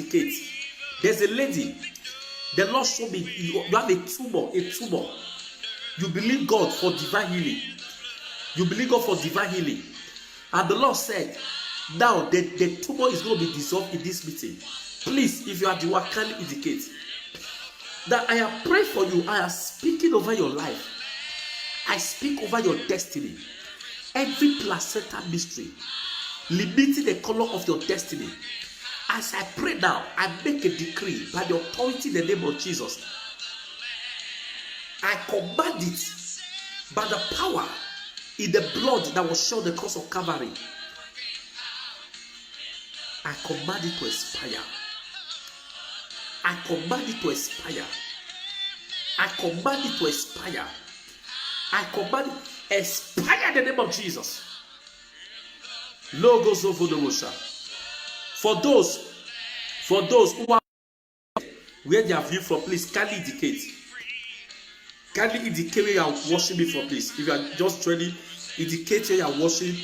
indicate. There's a lady. The Lord showed me you have a tumor. You believe God for divine healing. You believe God for divine healing. And the Lord said, now the tumor is going to be dissolved in this meeting. Please, if you are the one, kindly indicate. That I am praying for you. I am speaking over your life. I speak over your destiny. Every placenta mystery limiting the color of your destiny. As I pray now, I make a decree by the authority in the name of Jesus. I command it by the power in the blood that was shed on the cross of Calvary. I command it to expire. I command it to expire. I command it to expire. I command it expire in the name of Jesus. Logos of Vodosha. For those who are where they are viewed from, please kindly indicate. Kindly indicate where you are watching me from, please. If you are just joining, indicate where you are watching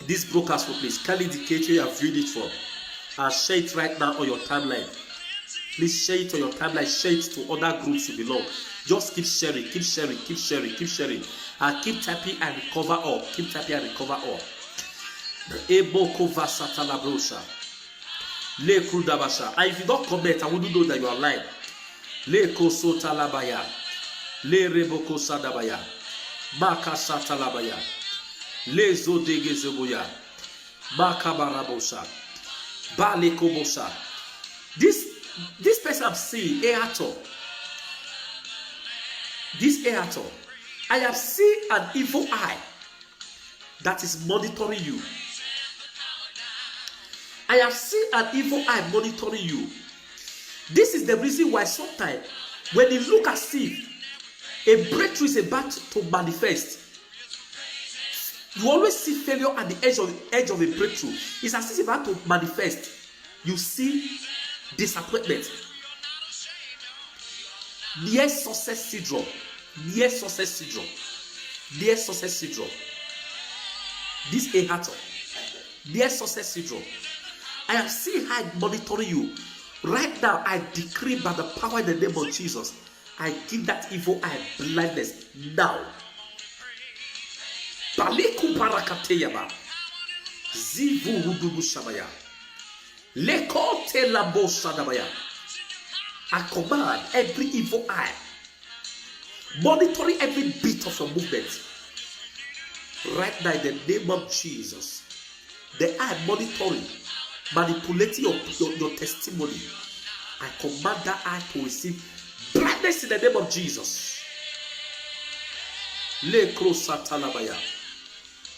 this broadcast from, please. Kindly indicate where you are viewing it from. Share it right now on your timeline. Please share it on your timeline. Share it to other groups you belong. Just keep sharing, keep sharing, keep sharing, keep sharing. Keep typing and recover all. Keep typing and recover all. Eboko vasatala brosha. Le krudabasha. And if you don't comment, I wouldn't know that you are lying. Le kosota labaya. Le reboko sadabaya. Maka satalabaya. Le zodege zeboya. Maka barabosha. Bale kobosha. This person I'm seeing, Eato. This Eato. I have seen an evil eye that is monitoring you. I have seen an evil eye monitoring you. This is the reason why sometimes when you look as if a breakthrough is about to manifest, you always see failure at the edge of a breakthrough. It's as if it's about to manifest. You see disappointment. Near success syndrome. Near success syndrome. Near success syndrome. This Ehato. Near success syndrome. I have seen her monitoring you. Right now, I decree by the power in the name of Jesus, I give that evil eye blindness now. Baliku parakateyaba. Zivu rudubu shabaya. Lekote labo shadabaya. I command every evil eye monitoring every bit of your movement. Right now, in the name of Jesus, the eye monitoring, manipulating your testimony, I command that eye to receive blindness in the name of Jesus. Le krosatalabaya.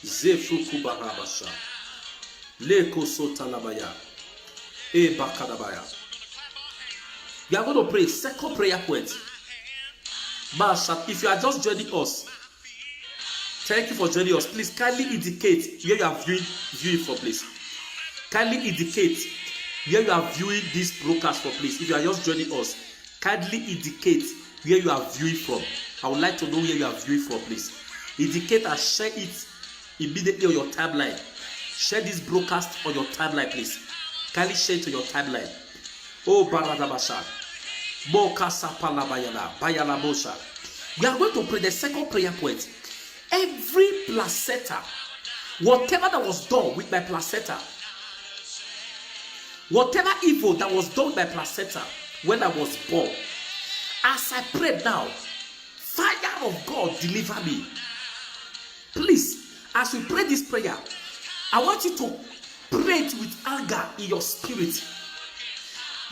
Zefruku barabasha. Le kosotalabaya. E bakadabaya. We are going to pray second prayer point. Master, if you are just joining us, thank you for joining us. Please kindly indicate where you are viewing from, please. Kindly indicate where you are viewing this broadcast from, please. If you are just joining us, kindly indicate where you are viewing from. I would like to know where you are viewing from, please. Indicate and share it immediately on your timeline. Share this broadcast on your timeline, please. Kindly share it on your timeline. Oh, Baradabasha. Bayala Bosha. We are going to pray the second prayer point. Every placenta, whatever that was done with my placenta, whatever evil that was done with my placenta when I was born, as I pray now, fire of God deliver me. Please, as we pray this prayer, I want you to pray it with anger in your spirit.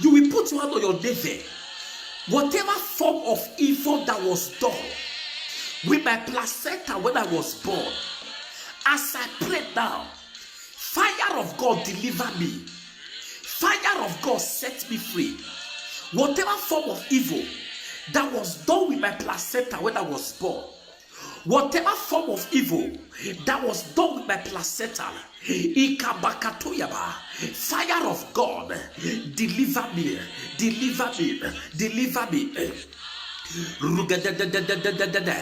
You will put your hand on your navel. Whatever form of evil that was done with my placenta when I was born, as I pray now, fire of God deliver me. Fire of God set me free. Whatever form of evil that was done with my placenta when I was born, whatever form of evil that was done with my placenta, fire of God, deliver me, deliver me, deliver me. Rugadadadadadadada.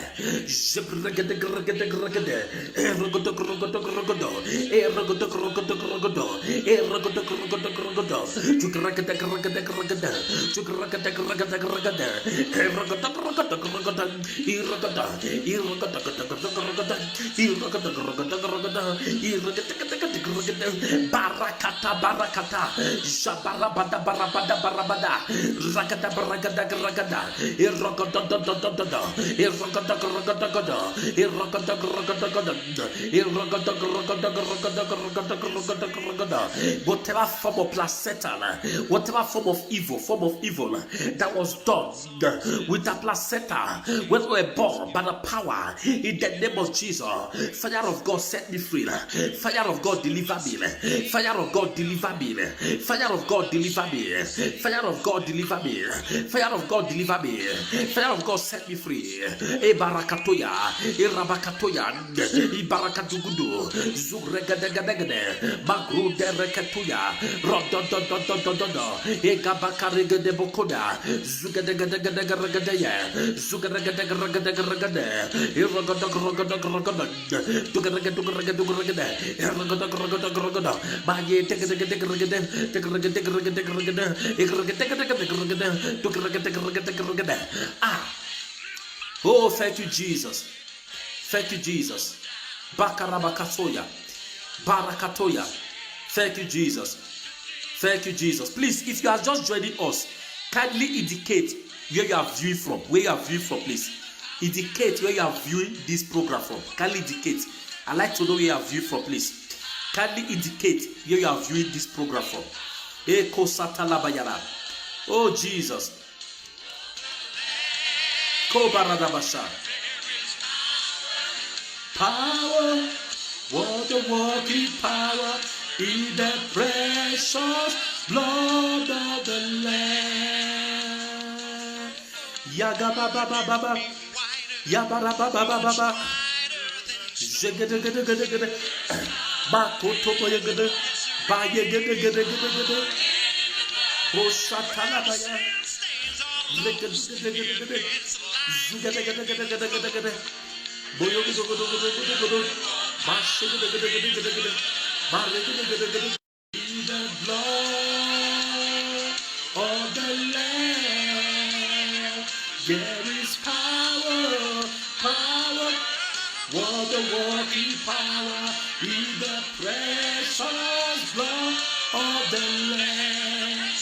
Zebragadagragadagragada. Erogodogrogodogrogodo. Erogodogrogodogrogodo. Erogodogrogodogrogodo. Zugragadagragadagragada. Zugragadagragadagragada. Erogodogrogodogrogodo. Irogodo. Irogodogrogodogrogodo. Irogodogrogodogrogodo. Irogodogrogodogrogodo. Barakata barakata. Jabarabada barabada barabada. Ragada baragada ragada. Whatever form of placenta, whatever form of evil that was done with the placenta when we were born by the power in the name of Jesus, fire of God set me free, fire of God deliver me, fire of God deliver me, fire of God deliver me, fire of God deliver me, fire of God deliver me. Fire of God set me free. Ebarakatoya, Irabakatoya, Ibarakatugudu, Zugregadegade, Magru de Rekatuya, Rododododododo, Egabakarega de Bokoda, Zugadegadegade, Zugadegadegade, Irogodogodogodogodo, Tugaregadugregade, Irogodogodogodo, Baye, take a oh, thank you, Jesus. Thank you, Jesus. Bakarabakatoya. Barakatoya. Thank you, Jesus. Thank you, Jesus. Please, if you are just joining us, kindly indicate where you are viewing from. Where you are viewing from, please. Indicate where you are viewing this program from. Kindly indicate. I'd like to know where you are viewing from, please. Kindly indicate where you are viewing this program from. Oh, Jesus. Power, what a walking power in the precious blood of the Lamb. Yaga baba baba, yabara baba baba, jegede, makoto boyegede, bayegede, boshatala baya. The blood of the Lamb, there is power, what the walking power in the precious blood of the Lamb.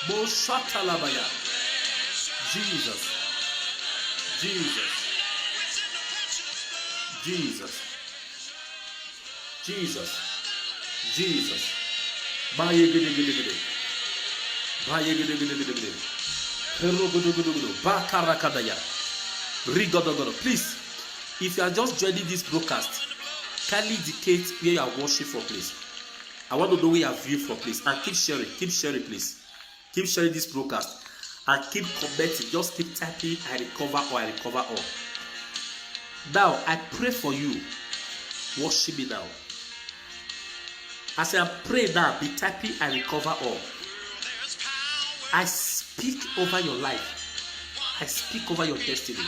Moshatalabaya. Jesus. Please, if you are just joining this broadcast, kindly indicate where you are watching from, please. I want to know where you are viewing from, please. And keep sharing, please. Keep sharing this broadcast. And keep commenting. Just keep typing, I recover all. Now, I pray for you. Worship me now. As I pray now, be typing, I recover all. I speak over your life. I speak over your destiny.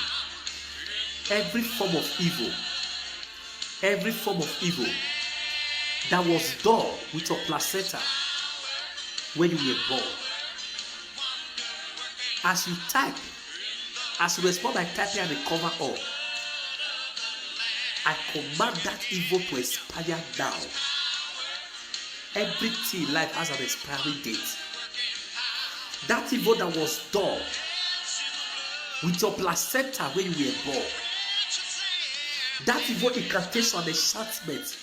Every form of evil that was done with your placenta when you were born. As you type, as you respond by typing and recover all, I command that evil to expire now. Everything in life has an expiring date. That evil that was done with your placenta when you were born, that evil incantation and enchantment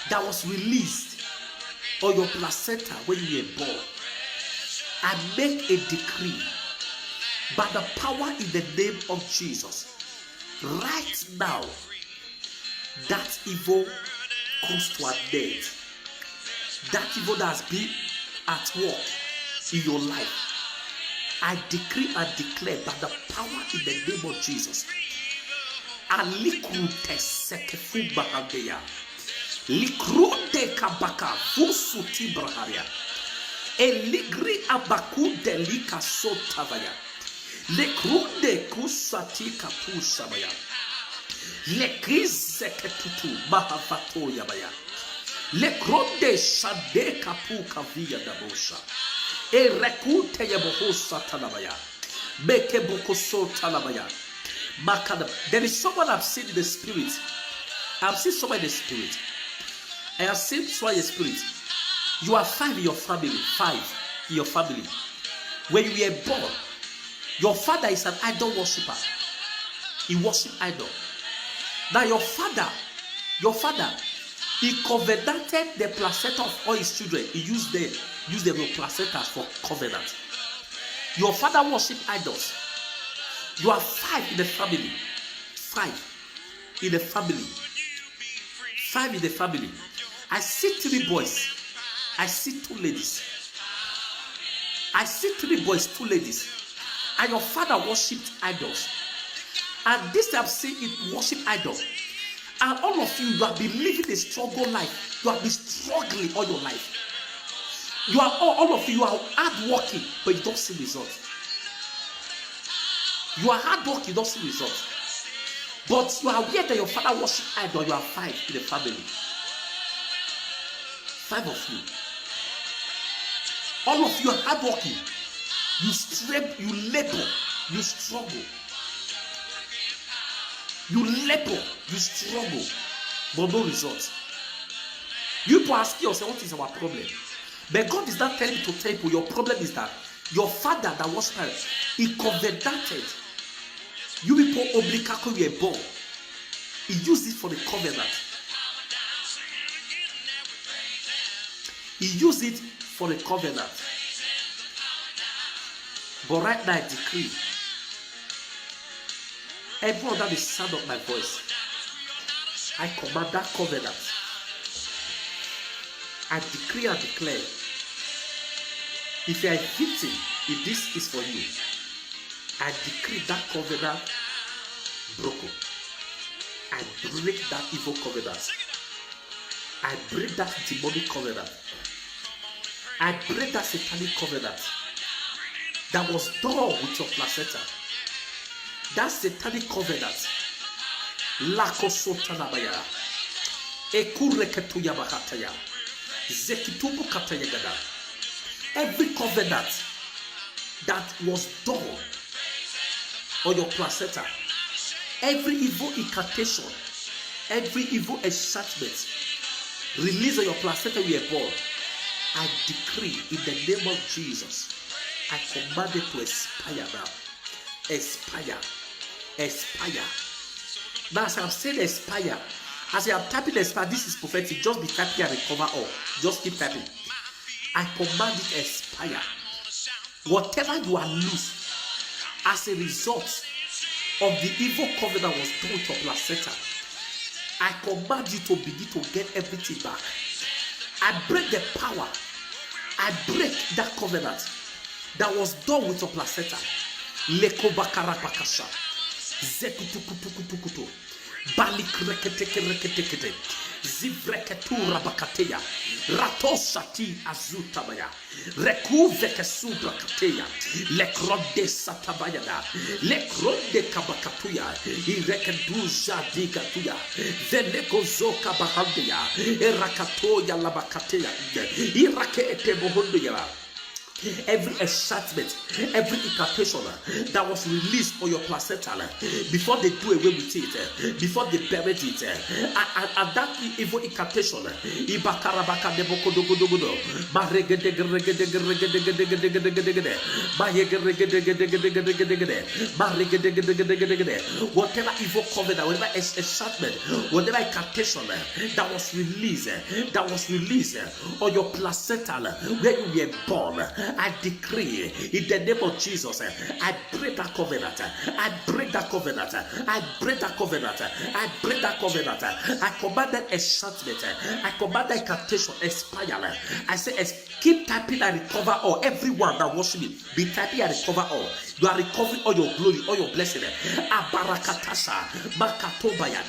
that was released on your placenta when you were born, I make a decree by the power in the name of Jesus. Right now, that evil comes to an end. That evil that has been at work in your life, I decree and declare by the power in the name of Jesus. Alikrute sekefu bahadeya, likrute kabaka fusuti braharia, eligri abaku delika sotavaya. Le krunde kusati kapusha baya. Le krize ketutu mahavato yabaya. Le kronde shade kapu kavia dabosha. E rekute yabohosa talabaya. Meke bokoso talabaya. Makada. There is someone I've seen in the spirit. I've seen someone in the spirit. I have seen someone in the spirit. You are 5 in your family. 5 in your family. When you were born, your father is an idol worshiper. He worships idol. Now your father, he covenanted the placenta of all his children. He used the placentas for covenant. Your father worshipped idols. You are 5 in the family. 5 in the family. 5 in the family. I see 3 boys. I see 2 ladies. I see 3 boys, 2 ladies. And your father worshipped idols. And this I've seen it worship idol. And all of you have been living a struggle life. You have been struggling all your life. You are all of you are hard working, but you don't see results. You are hard working, you don't see results. But you are aware that your father worship idol. You are 5 in the family. 5 of you. All of you are hard working. You strive, you labor, you struggle. You labor, you struggle, but no results. You people ask yourself, what is our problem? But God is not telling me to tell you, your problem is that your father that was married, he covenanted. You people obligatory were born. He used it for the covenant. He used it for the covenant. But right now I decree, everyone that is sound of my voice, I command that covenant. I decree and declare, if you are a victim, if this is for you, I decree that covenant broken. I break that evil covenant. I break that demonic covenant. I break that satanic covenant that was done with your placenta. That satanic covenant. Lakosotanabaya. Ekureketuya bahataya. Zekitubu katayagada. Every covenant that was done on your placenta, every evil incantation, every evil enchantment released on your placenta we are born, I decree in the name of Jesus, I command it to expire now. Expire. Expire. Now as I'm saying expire, as I am typing expire, this is prophetic. Just be typing and recover all. Just keep typing. I command it expire. Whatever you are loose as a result of the evil covenant was done with your placenta, I command you to begin to get everything back. I break the power. I break that covenant that was done with your placenta. Leko bakara bakasha. Zekutukutukutukutu. Balik reketekereketekete. Zivreketura bakateya. Ratosati azutabaya. Rekuveke subra kateya. Lekronde satabayada. Lekronde kabakatuya. Irekeduja digatuya. Veneko zoka bahandeya. Erakatoya labakateya. Irakete bohondeya. Every enchantment, every incantation that was released for your placenta before they do away with it, before they buried it, and that evil incantation, whatever evil covenant, whatever enchantment, whatever incantation that was released on your placenta where you were born, I decree in the name of Jesus, I break that covenant. I break that covenant. I break that covenant. I break that covenant. I command that enchantment. I command that incantation expire. I say, keep typing and recover all. Everyone that worship me, be typing and recover all. You are recovering all your glory, all your blessing. Abarakatasha, makatobaya.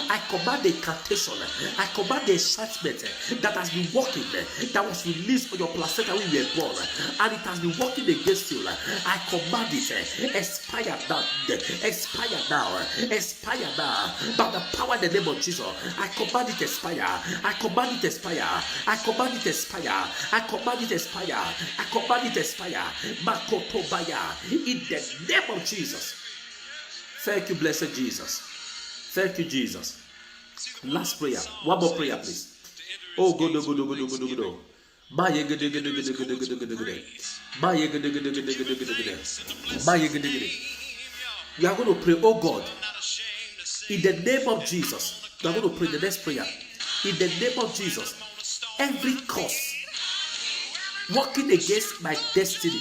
I command the incantation. I command the enchantment that has been working, that was released for your placenta when you were born. and it has been working against you, I command it, expire now, expire now, expire now, by the power in the name of Jesus. I command it expire, I command it expire, I command it expire, I command it expire, I command it expire, Makotobaya, in the name of Jesus. Thank you, blessed Jesus. Thank you, Jesus. Last prayer. One more prayer, please. Oh, go. You are going to pray, oh God, in the name of Jesus. You are going to pray the next prayer. In the name of Jesus, every cause working against my destiny,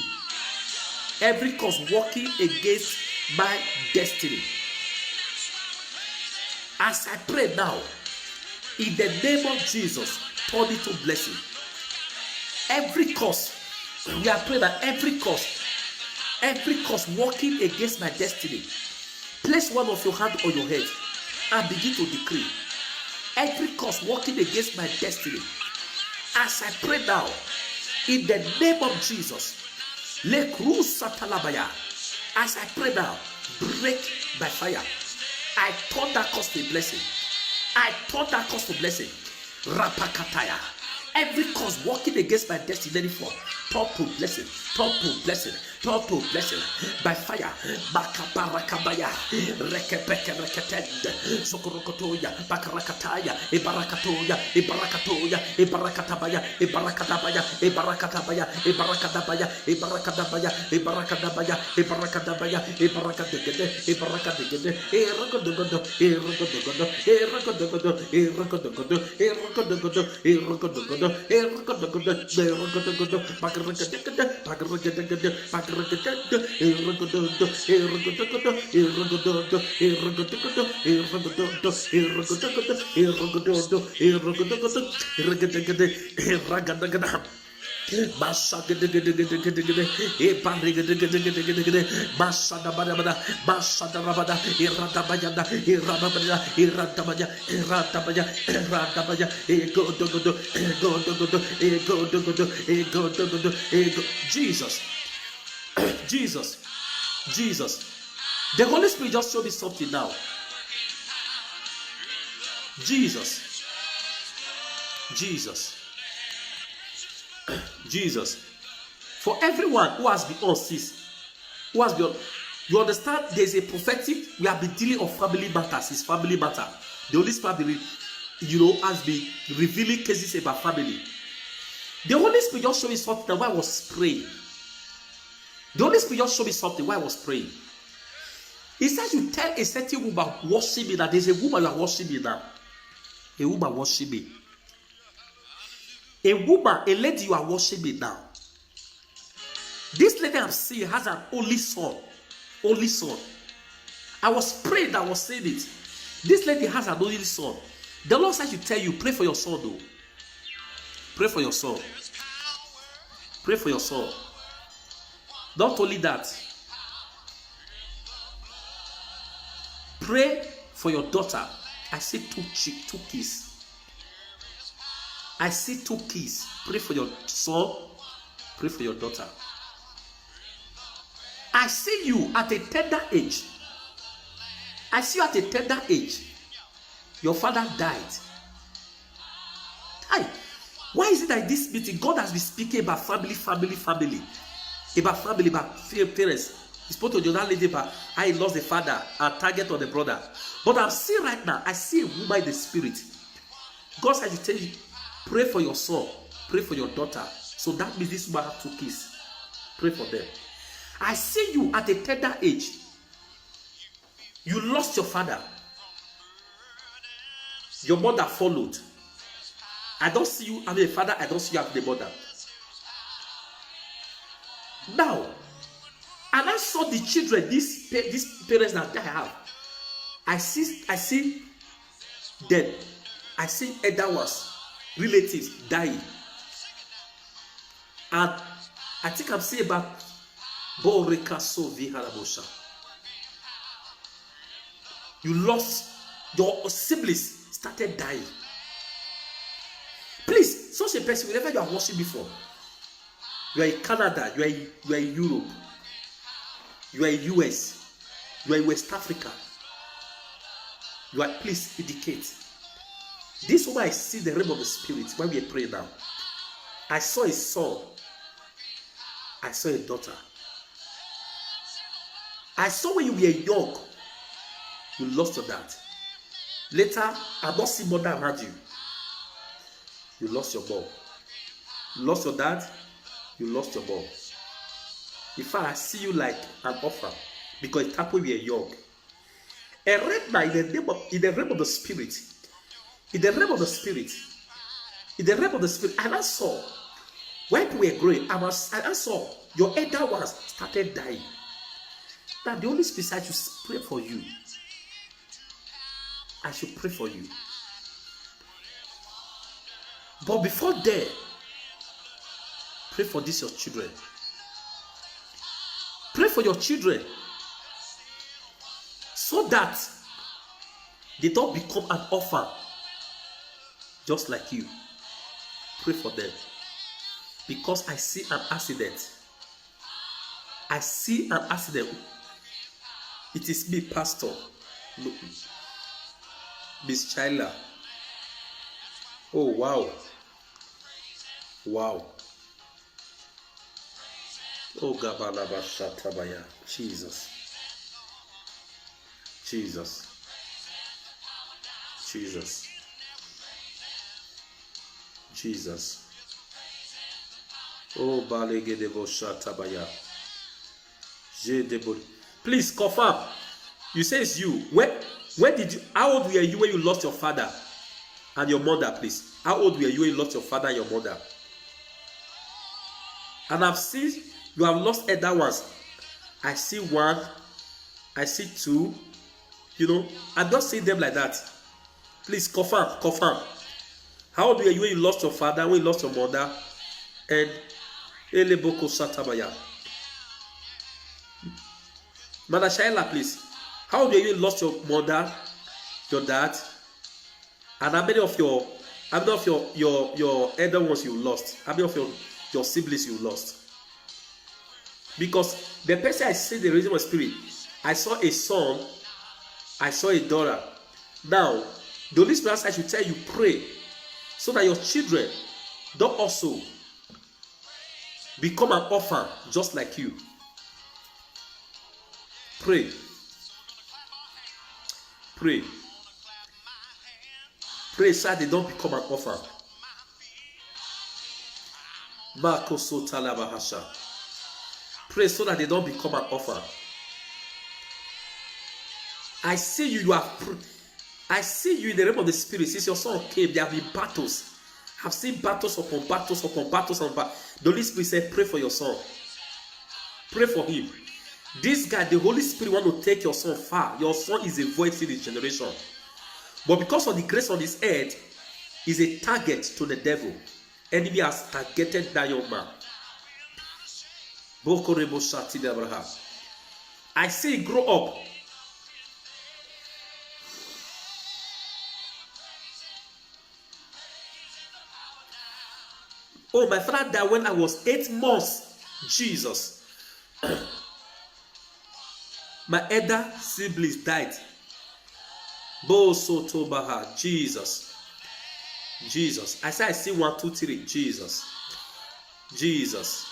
every cause working against my destiny, as I pray now, in the name of Jesus, turn it to blessing. Every cause, we are praying that every cause working against my destiny, place one of your hand on your head and begin to decree. Every cause working against my destiny, as I pray now, in the name of Jesus, as I pray now, break by fire. I turn that cause to a blessing. I turn that cause to blessing. Rapakataya. Every cause working against my destiny for turn to blessing, turn to blessing, turn to blessing by fire. Makabarakabaya, rekepeke reketend, sokorokotoya, bakarakataya, ibarakatoya, ibarakatoya, ibarakatabaya, ibarakatabaya, ibarakatabaya, ibarakatabaya, ibarakatabaya, ibarakatabaya, ibarakatabaya, ibarakadegede, ibarakadegede, erokodogodo, erokodogodo, erokodogodo, erokodogodo, erokodogodo, erokodogodo. Massa gede e parigede massa da bada massa da rabada irada bajanda irada baja e go Jesus. The Holy Spirit just showed me something now. Jesus, for everyone who has been on sis, who has been, you understand, there's a prophetic, we have been dealing of family matters, it's family matter. The Holy Spirit, has been revealing cases about family. The Holy Spirit just showed me something while I was praying. He says you tell a certain woman worshiping that there's a woman you are worshiping now. A woman worshiping. A woman, a lady you are worshiping now. This lady I'm seeing has an only son. I was praying, I was saying it. This lady has an only son. The Lord says to tell you, pray for your son though. Pray for your son. Not only that. Pray for your daughter. I see two keys. I see two keys. Pray for your son. Pray for your daughter. I see you at a tender age. Your father died. Why is it that this meeting, God has been speaking about family? About parents. He spoke to the other lady about how he lost the father and target on the brother. But I'm seeing right now, I see a woman in the spirit. God said to tell you, pray for your son, pray for your daughter. So that means this woman have two kids. Pray for them. I see you at a tender age. You lost your father. Your mother followed. I don't see you as a father, I don't see you as the mother. Now, and I saw the children, these parents that I have. I see them. I see elder ones, relatives dying. And I think I'm saying about Borekaso Viharabosha. You lost your siblings, started dying. Please, such a person, whenever you are watching before, You are in Canada. You are in Europe. You are in US. You are in West Africa. You are, please indicate. This woman, I see the realm of the spirit when we are praying now. I saw a son. I saw a daughter. I saw when you were young, you lost your dad. Later, I don't see mother around you. You lost your mom. You lost your dad. You lost your mom. In fact, I see you like an orphan because it happened when you were young. And right now, in the realm of the spirit, in the realm of the spirit, and I saw when we were growing, I saw your elder ones started dying. Now the Holy Spirit said, I should pray for you. I should pray for you. But before that, pray for this your children. Pray for your children so that they don't become an orphan just like you. Pray for them. Because I see an accident. I see an accident. It is me, Pastor. Look. Miss Chyla. Oh, wow. Wow. Oh, Gabalaba Shatabaya. Jesus. Jesus. Jesus. Jesus. Oh, Balegedebo Shatabaya. Please confirm. You say it's you. When did you? How old were you when you lost your father and your mother? Please. How old were you when you lost your father and your mother? And I've seen you have lost elder ones. I see one. I see two. You know, I don't see them like that. Please confirm. Confirm. How old were you when you lost your father? When you lost your mother? And Eleboko Satabaya. Mother Chyla, please. How old were you when you lost your mother, your dad, and how many of your elder ones you lost? How many of your siblings you lost? Because the person I see the reason was spirit. I saw a son, I saw a daughter. Now, the Holy Spirit I should tell you, pray so that your children don't also become an orphan just like you. Pray. Pray. Pray so that they don't become an orphan. Pray so that they don't become an orphan. I see you I see you in the realm of the spirit. Since your son came, there have been battles. I've seen battles upon battles upon battles upon battles. The Holy Spirit said, pray for your son. Pray for him. This guy, the Holy Spirit want to take your son far. Your son is a void in his generation. But because of the grace on his head, is a target to the devil. Enemy has targeted that young man. I see him grow up. Oh, my father died when I was 8 months. Jesus. My elder siblings died. Bo Soto Baha. Jesus. Jesus. I say I see 1, 2, 3. Jesus. Jesus.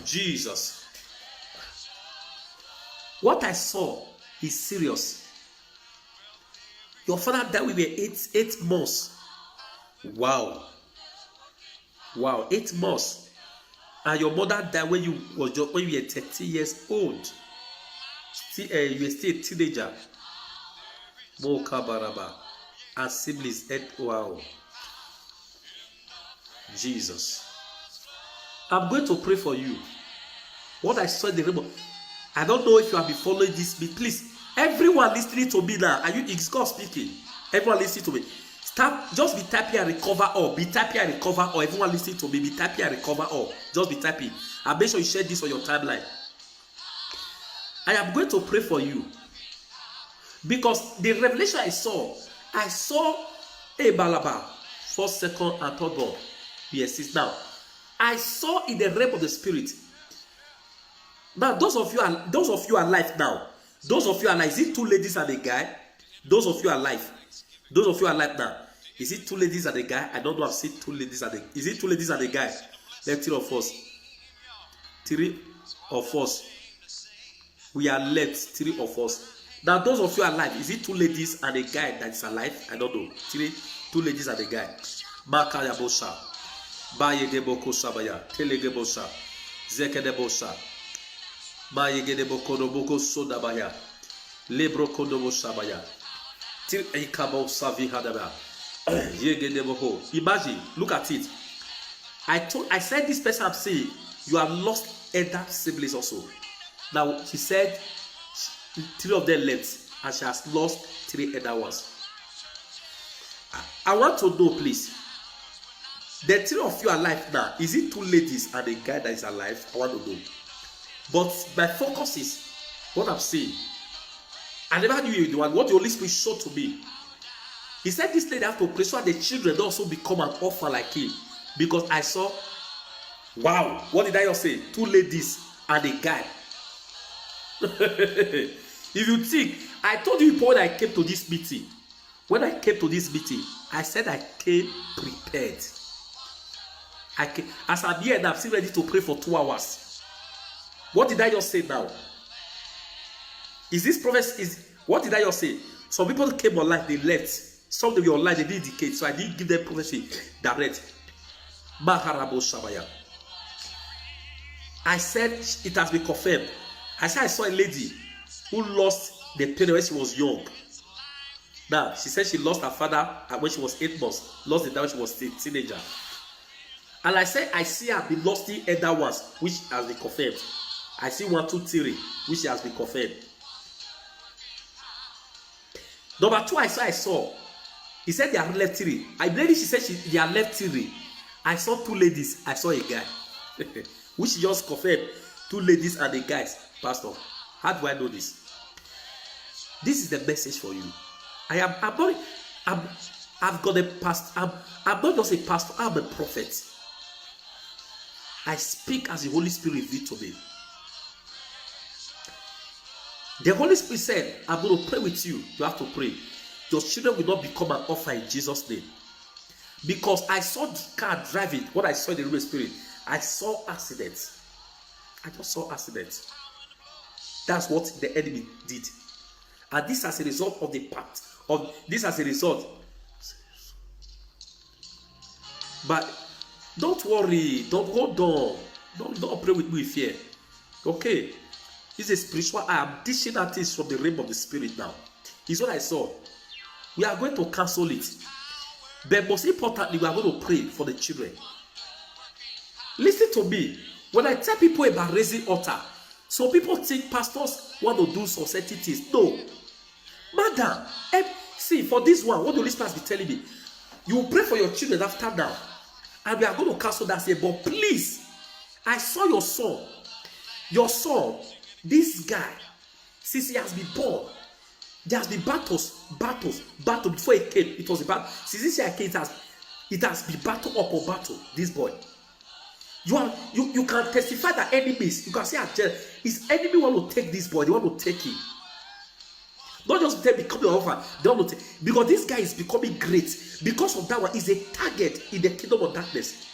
Jesus. What I saw is serious. Your father died when we were 8 months. Wow. Wow. 8 months. And your mother died when you were 30 years old. You were still a teenager. Mokabaraba. And siblings. Wow. Jesus. I'm going to pray for you. What I saw in the room. I don't know if you have been following this. Please, everyone listening to me now. Is God speaking? Everyone listening to me. Stop. Just be typing and recover all. Be typing and recover all. Everyone listening to me. Be typing and recover all. Just be typing. And make sure you share this on your timeline. I am going to pray for you. Because the revelation I saw a balaba, first, second, and third born. Yes, it's now. I saw in the realm of the spirit. Now, those of you are alive now. Those of you are alive. Is it two ladies and a guy? Those of you are alive. Those of you are alive now. Is it two ladies and a guy? I don't know. I've seen two ladies and a. Is it two ladies and a guy? Let three of us. Three of us. We are left. Three of us. Now, those of you are alive. Is it two ladies and a guy that is alive? I don't know. Two ladies and a guy. Makaya Bosha. Baye Geboko Sabaya. Telegebosha. Zekedebosha. Baye Gedeboko Boko Sodabaya. Lebro Kodobo Sabaya. Til Ekabo Savi Hadaba. Imagine, look at it. I said this person I'm saying, you have lost elder siblings also. Now she said three of them left and she has lost three elder ones. I want to know, please. The three of you are alive now. Is it two ladies and a guy that is alive? I want to know. But my focus is what I'm saying. I never knew you what the Holy Spirit showed to me. He said this lady have to pray so that the children also become an orphan like him. Because I saw, wow, what did I just say? Two ladies and a guy. If you think, I told you before I came to this meeting. When I came to this meeting, I said I came prepared. As I'm here and I'm still ready to pray for 2 hours. What did I just say now? Is this prophecy? What did I just say? Some people came online, they left. Some of you online, they didn't indicate, so I didn't give them prophecy direct. Maharabo Shabaya. I said it has been confirmed. I said I saw a lady who lost the parent when she was young. Now, she said she lost her father when she was 8 months, lost the dad when she was a teenager. And I said I see her be lost the elder ones, which has been confirmed. I see 1, 2, 3, which has been confirmed. Number 2, I saw. He said they are left 3. I believe she said they are left 3. I saw 2 ladies. I saw a guy. Which just confirmed 2 ladies and a guy. Pastor, how do I know this? This is the message for you. I've got a pastor. I'm not just a pastor. I'm a prophet. I speak as the Holy Spirit revealed to me. The Holy Spirit said, I'm going to pray with you. You have to pray. Your children will not become an orphan in Jesus' name. Because I saw the car driving. What I saw in the Holy Spirit, I saw accidents. I just saw accidents. That's what the enemy did. And this as a result of the pact. This as a result. But don't worry. Don't hold on. Don't pray with me with fear. Okay. This is spiritual. I am teaching that things from the realm of the spirit now. It's what I saw. We are going to cancel it. But most importantly, we are going to pray for the children. Listen to me. When I tell people about raising altar, so people think pastors want to do some certain things. No. Madam, see, for this one, what the Holy Spirit be telling me, you will pray for your children after now. And we are going to cancel that here. But please, I saw your son. Your son, this guy, since he has been born, there has been battles before he came. It was a battle. Since this year came, it has been battle upon battle. This boy, you can testify that enemies. You can say his enemy want to take this boy. They want to take him. Not just become your orphan. They want to take, because this guy is becoming great. Because of that one, is a target in the kingdom of darkness.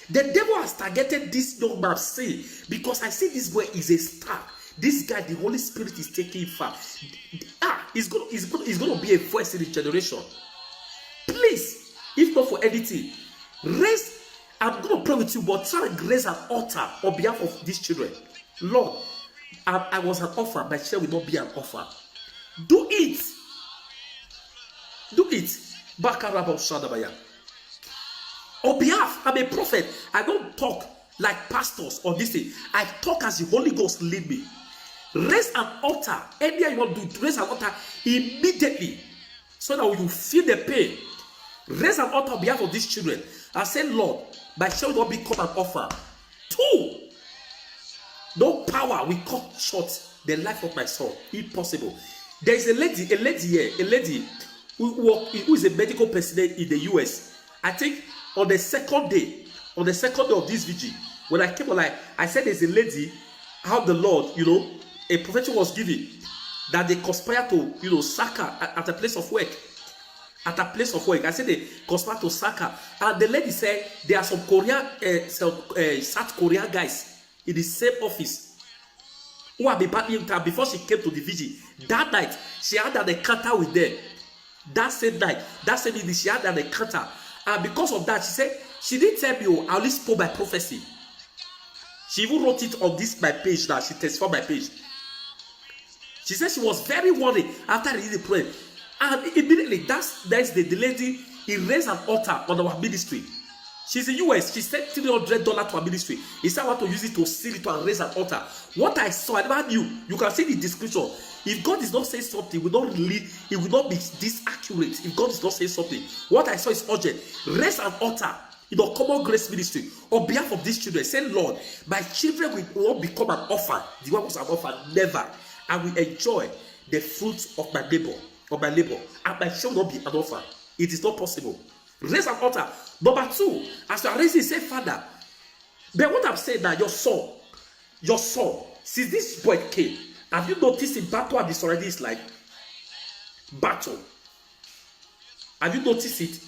The devil has targeted this young man. See, because I see this boy is a star. This guy, the Holy Spirit is taking him far. He's going to be a voice in the generation. Please, if not for anything, raise. I'm going to pray with you, but try and raise an altar on behalf of these children. Lord, I was an orphan. My child will not be an orphan. Do it. Do it. On behalf, I'm a prophet. I don't talk like pastors on this thing. I talk as the Holy Ghost lead me. Raise an altar. Anywhere you want to do, raise an altar immediately. So that you feel the pain. Raise an altar on behalf of these children. I say, Lord, my child will not become an orphan. 2. No power will cut short the life of my son. Impossible. There is a lady who is a medical personnel in the US. I think on the second day on the second day of this vigil, when I came on, like I said, there's a lady, how the Lord, a prophecy was given that they conspire to, sack her at a place of work. At a place of work, I said they conspire to sack her, and the lady said there are some South Korean guys in the same office who have been battling her before she came to the vigil. That night, she had an encounter with them. That same night, that same evening, she had an encounter, and because of that, she said she didn't tell me. I only spoke by prophecy. She even wrote it on my page now. She testified my page. She said she was very worried after reading the prayer. And immediately, that's the lady, he raised an altar on our ministry. She's in US. She sent $300 to our ministry. He said, I want to use it to seal it and raise an altar. What I saw, I never knew. You can see the description. If God is not saying something, it will not be this accurate. If God is not saying something, what I saw is urgent. Raise an altar in the Common Grace Ministry on behalf of these children. Say, Lord, my children will not become an orphan. The one was an orphan, never. I will enjoy the fruits of my labor. And my children will not be an orphan. It is not possible. Raise an altar. Number 2, as you are raising, say, Father, but what I'm saying now, your son, since this boy came, have you noticed in battle and disorder is like battle? Have you noticed it?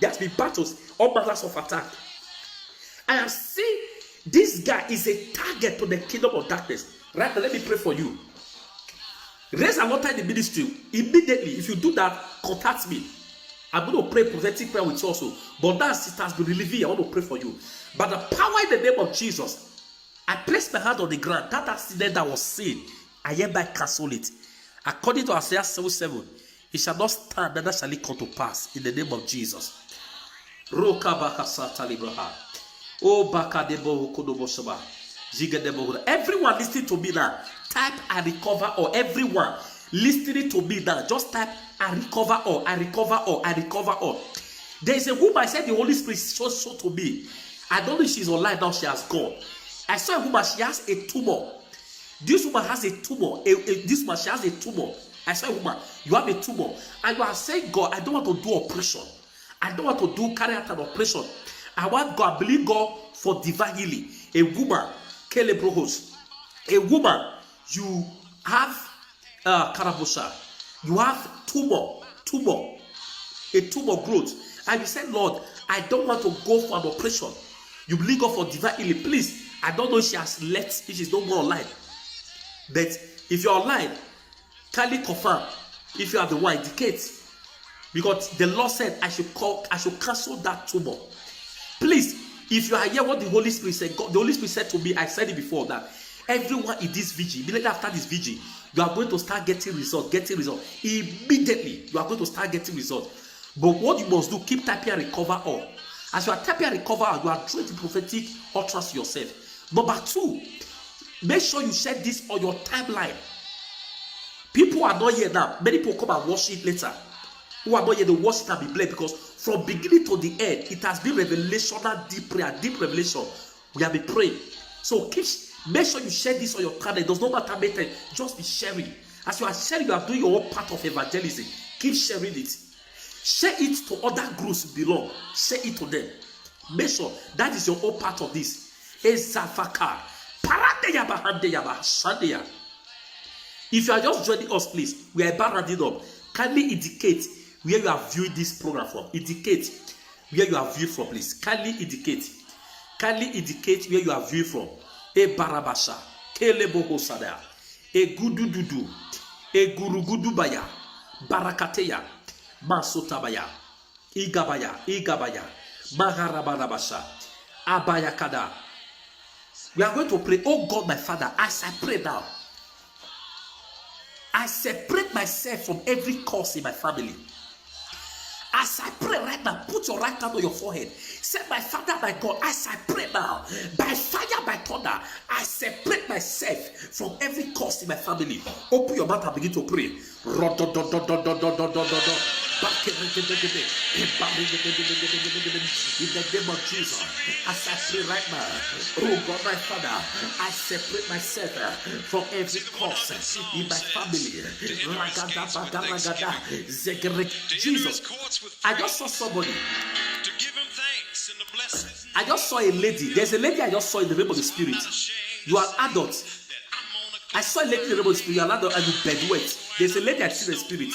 There has been battles, all manners of attack. I have seen this guy is a target to the kingdom of darkness. Right now, let me pray for you. Raise an altar in the ministry immediately. If you do that, contact me. I'm going to pray prophetic prayer with you also. But that it has been relieving. I want to pray for you. But the power in the name of Jesus, I placed my hand on the ground. That accident that was seen, I hereby cancel it. According to Isaiah 7:7, it shall not stand, neither shall it come to pass in the name of Jesus. Everyone listening to me now, type I recover, or everyone listening to me now, just type I recover all, I recover all, I recover all. There is a woman, I said the Holy Spirit showed to me. I don't know if she's online now, she has gone. I saw a woman, she has a tumor. This woman has a tumor. This woman, she has a tumor. I saw a woman, you have a tumor. And you are saying, God, I don't want to do operation. I don't want to carry out an operation. I want God, believe God for divine healing. A woman, Kele Brohos. A woman, you have Karabosha. You have tumor, a tumor growth. And you said, Lord, I don't want to go for an operation. You believe God for divine healing. Please, I don't know if she has left, if she's no more online. But if you're online, kindly confirm if you are the one, indicate. Because the Lord said I should cancel that tumor. Please, if you are here, what the Holy Spirit said, God, the Holy Spirit said to me, I said it before, that everyone in this vigil, immediately after this vigil, you are going to start getting results. Immediately, you are going to start getting results. But what you must do, keep typing and recover all. As you are typing and recover all, you are trying to prophetic utterance yourself. Number 2, make sure you share this on your timeline. People are not here now. Many people come and watch it later. Who are not here, they watch it and be blessed, because from beginning to the end, it has been revelational, deep prayer, deep revelation. We have been praying. So make sure you share this on your timeline. It does not matter method, just be sharing. As you are sharing, you are doing your own part of evangelism. Keep sharing it. Share it to other groups belong. Share it to them. Make sure that is your own part of this. Ezafaka. If you are just joining us, please, we are about rounding up. Kindly indicate where you are viewing this program from. Indicate where you are viewing from, please. Kindly indicate. Kindly indicate where you are viewing from. E barabasha, kele boho sada, e gudududu, e gurugudubaya, barakateya, masotabaya, igabaya, maharabarabasha, abayakada. We are going to pray. Oh God, my Father, as I pray now, I separate myself from every curse in my family. As I pray right now, put your right hand on your forehead. Say, my Father, my God, as I pray now, by fire, by thunder, I separate myself from every curse in my family. Open your mouth and begin to pray. In the name of Jesus, as I pray right now, oh God, my Father, I separate myself from every curse in my family. Jesus, I just saw somebody. To give him thanks and to bless his name. I just saw a lady. There's a lady I just saw in the realm of the spirit. You are adult. I saw a lady in the realm of the spirit. You are an adult and you bedwet. There's a lady I see in the spirit.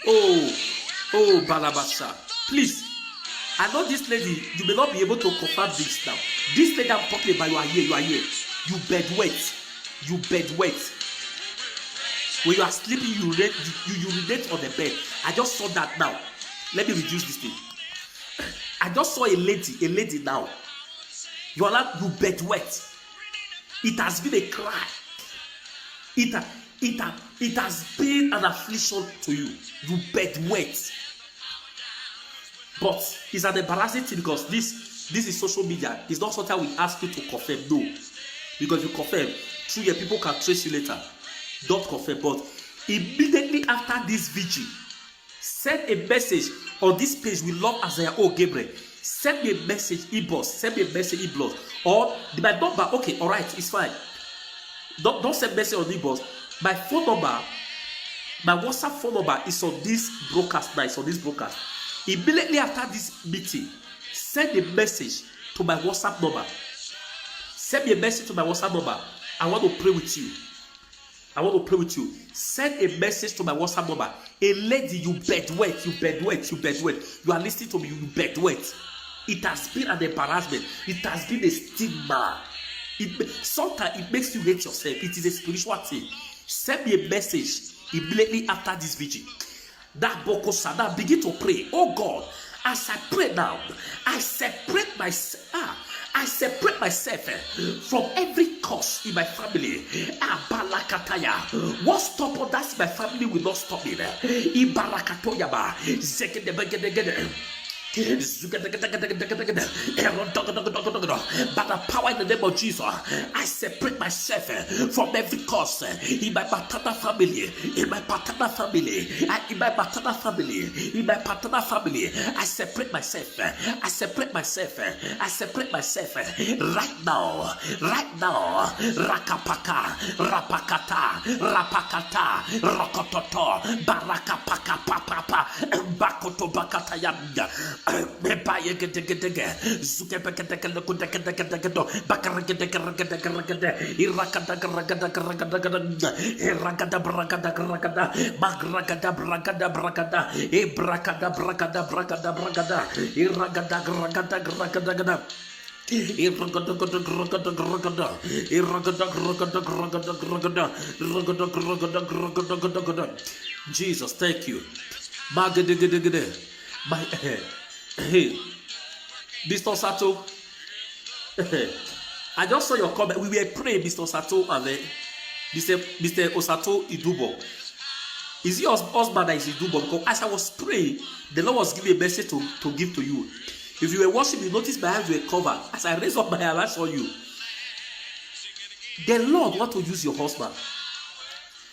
Oh, Balabasha. Please, I know this lady. You may not be able to confirm this now. This lady I'm talking about, you are here. You bedwet. You bedwet. When you are sleeping, you urinate on the bed. I just saw that now. Let me reduce this thing. I just saw a lady now. You are not, you bedwet. It has been a cry. It has been an affliction to you. You bedwet. But it's an embarrassing thing because this is social media. It's not something we ask you to confirm. No. Because you confirm, through your people can trace you later. Don't confirm. But immediately after this vigil, send a message on this page. We love Isaiah Gabriel. Send me a message inbox. Send me a message inbox. Or my number. Okay, all right, it's fine. Don't send message on inbox. My phone number, my WhatsApp phone number is on this broadcast now. It's on this broadcast. Immediately after this meeting, send a message to my WhatsApp number. Send me a message to my WhatsApp number. I want to pray with you. I want to pray with you. Send a message to my WhatsApp number. A lady, you bedwet. You are listening to me, you bedwet. It has been an embarrassment. It has been a stigma. Sometimes it makes you hate yourself. It is a spiritual thing. Send me a message immediately after this vigil. That Bokosada, begin to pray. Oh God, as I pray now, I separate myself. I separate myself from every curse in my family. What stop others, my family will not stop me. By the power in the name of Jesus, I separate myself from every curse in my paternal family, in my paternal family, in my paternal family, in my paternal family. I separate myself. I separate myself. I separate myself right now. Right now. Rakapaka, rapakata, rapakata, rokototo, barakapaka, papa, bakoto bakata yamga. Jesus, thank you. Hey, Mr. Sato, I just saw your comment. We were praying, Mr. Sato, and Mr. Osato Idubo. Is your husband that is Idubo? Because as I was praying, the Lord was giving a message to give to you. If you were watching, you noticed my hands were covered. As I raised up my hand, I saw you. The Lord want to use your husband.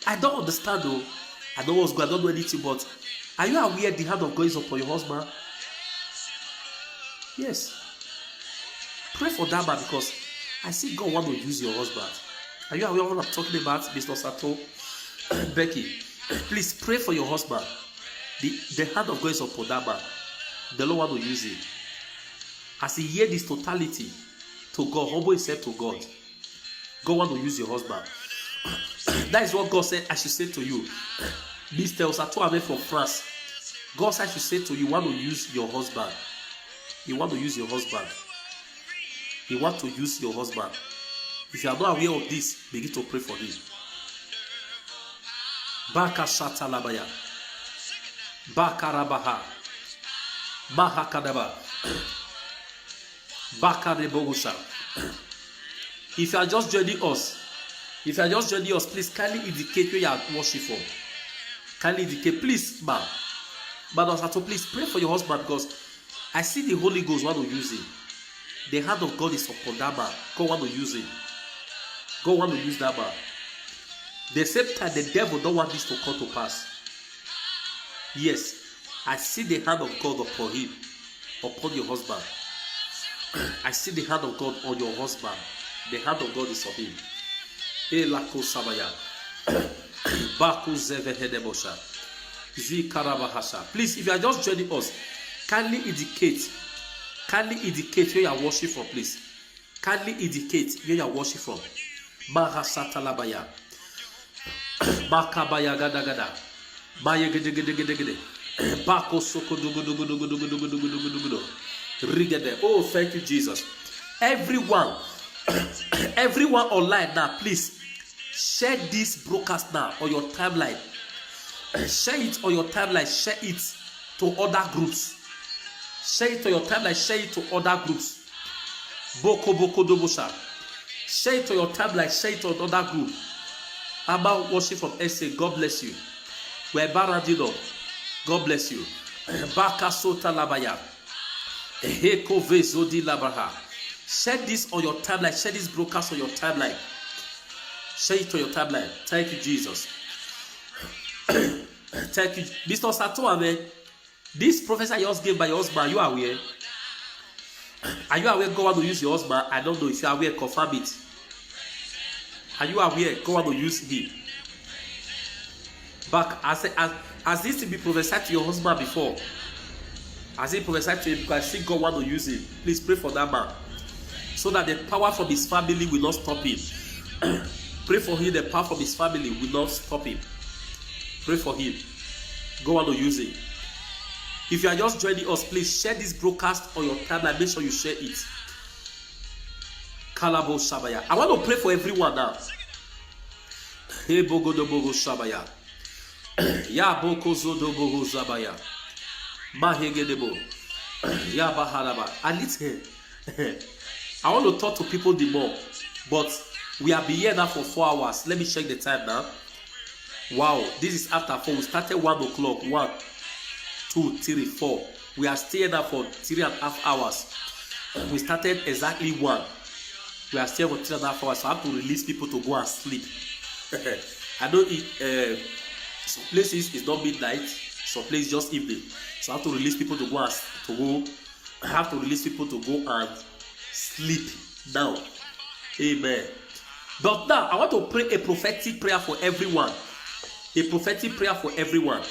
I don't understand though. I don't know what's going on. I don't know anything, but are you aware the hand of God is upon your husband? Yes. Pray for that man because I see God want to use your husband. Are you aware of what I'm talking about, Mr. Sato? Becky, please pray for your husband. The hand of God is upon that man. The Lord want to use him. As he hear this totality to God, humble himself to God. God want to use your husband. That is what God said I should say to you. Mr. Osato Ame from France. God said I should say to you, want to use your husband. You want to use your husband. You want to use your husband. If you are not aware of this, begin to pray for him. Baka Shata Labaya. Baka Rabaha. Mahakadaba. Baka Rebogusha. If you are just joining us, please kindly indicate where you are worshiping from. Kindly indicate, please, ma'am. But also, please pray for your husband because I see the Holy Ghost want to use him. The hand of God is upon that man. God want to use him. God want to use that man. The same time, the devil don't want this to come to pass. Yes, I see the hand of God upon him, upon your husband. I see the hand of God on your husband. The hand of God is on him. Elako Sabaya. Baku Zevehedebosha. Zikarabahasha. Please, if you are just joining us, kindly indicate Kindly indicate where you are watching from, please. Kindly indicate where you are watching from. Mahasatalabaya. Makabaya gada gada. Maya gede gede gede gede. Bako soko dugu dugu dugu dugu dugu dugu dugu dugu dugu. Rigede. Oh, thank you, Jesus. Everyone, everyone online now, please share this broadcast now on your timeline. Share it on your timeline. Share it to other groups. Share it to your timeline. Share it to other groups. Boko boko dobosha. Share it to your timeline. Share it to another group. About worship from SA. God bless you. We're Baradino. God bless you. Baka sota labaya. Heko vezodi labaha. Share this on your timeline. Share this broadcast on your timeline. Share it to your timeline. Thank you, Jesus. Thank you, Mr. Satoame. This prophecy I just gave by your husband, are you aware? Are you aware God want to use your husband? I don't know if you are aware. Confirm it. Are you aware God want to use him? But as this to be prophesied to your husband before, as he prophesied to him, because I think God want to use him. Please pray for that man, so that the power from his family will not stop him. Pray for him. The power from his family will not stop him. Pray for him. God want to use him. If you are just joining us, please share this broadcast on your timeline. Make sure you share it. Kalabo Shabaya. I want to pray for everyone now. Hey Bogodobogo Shabaya. Ya Boko Zodobogo Zabaya. Mahegedebo. Ya Bahalaba. I need here. I want to talk to people the more, but we have been here now for 4 hours. Let me check the time now. Wow, this is after 4. We started 1 o'clock. 1, 2, 3, 4. We are still now for 3.5 hours. We started exactly 1. We are still for 3.5 hours. So I have to release people to go and sleep. I know some places it's not midnight. Some places just evening. So I have to release people to go. I have to release people to go and sleep now. Amen. But now I want to pray a prophetic prayer for everyone. A prophetic prayer for everyone.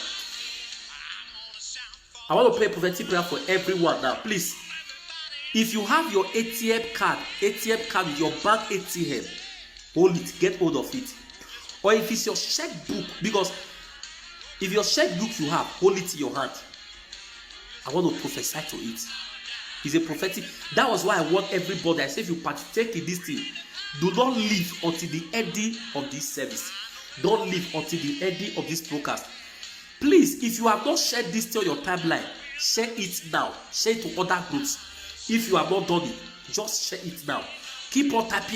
I want to pray a prophetic prayer for everyone now. Please, if you have your ATM card with your bank ATM, hold it, get hold of it. Or if it's your checkbook, because if your checkbook you have, hold it in your hand. I want to prophesy to it. It's a prophetic. That was why I want everybody. I say if you partake in this thing, do not leave until the ending of this service. Don't leave until the ending of this broadcast. Please, if you have not shared this to your timeline, share it now. Share it to other groups. If you have not done it, just share it now. Keep on typing.